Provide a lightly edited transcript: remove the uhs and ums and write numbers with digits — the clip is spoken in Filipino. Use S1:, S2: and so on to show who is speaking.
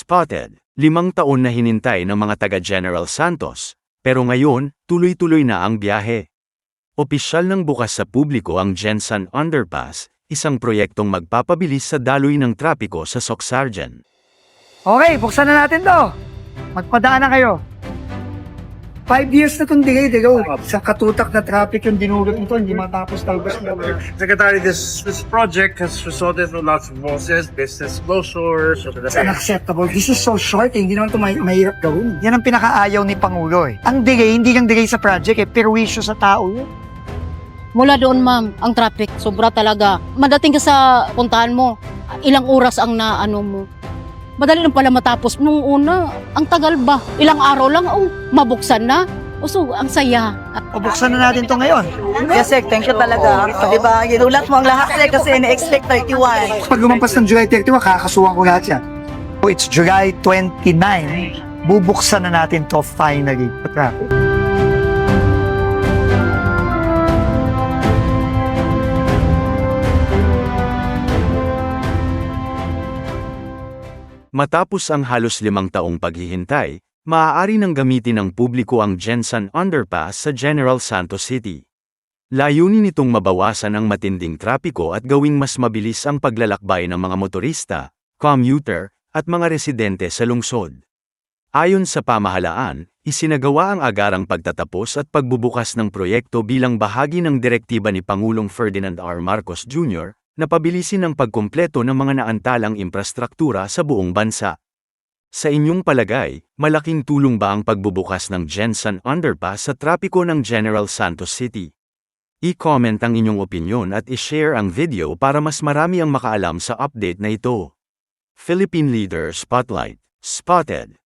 S1: Spotted, 5 taon na hinintay ng mga taga General Santos, pero ngayon, tuloy-tuloy na ang biyahe. Opisyal nang bukas sa publiko ang Jensan Underpass, isang proyektong magpapabilis sa daloy ng trapiko sa Socsargen.
S2: Okay, buksan na natin to. Magpadaan na kayo. 5 years na itong delay, sa katutak na traffic yung dinulot nito, hindi matapos talbos na.
S3: Secretary, this project has resulted in lots of losses, business closures.
S2: It's unacceptable. This is so short, hindi naman ito mahirap gawin. Yan ang pinakaayaw ni Pangulo eh. Ang delay, hindi lang delay sa project eh, perwisyo sa tao yun.
S4: Mula doon, ma'am, ang traffic, sobra talaga. Madating ka sa puntahan mo, ilang oras ang naano mo. Madali lang pala matapos. Nung una, ang tagal ba? Ilang araw lang, mabuksan na. So, ang saya.
S2: Pabuksan na natin to ngayon.
S5: Yes, Sek, thank you talaga. Diba, ginulat mo ang lahat, Sek, kasi na-expect 31.
S2: Pag lumampas ng July 31, kakasuhan ko lahat yan. So, it's July 29, bubuksan na natin to finally. Traffic.
S1: Matapos ang halos 5 taong paghihintay, maaari nang gamitin ng publiko ang Jensan Underpass sa General Santos City. Layunin nitong mabawasan ang matinding trapiko at gawing mas mabilis ang paglalakbay ng mga motorista, commuter, at mga residente sa lungsod. Ayon sa pamahalaan, isinagawa ang agarang pagtatapos at pagbubukas ng proyekto bilang bahagi ng direktiba ni Pangulong Ferdinand R. Marcos Jr., na pabilisin ang pagkumpleto ng mga naantalang infrastruktura sa buong bansa. Sa inyong palagay, malaking tulong ba ang pagbubukas ng Jensan Underpass sa trapiko ng General Santos City? I-comment ang inyong opinyon at i-share ang video para mas marami ang makaalam sa update na ito. Philippine Leader Spotlight, Spotted.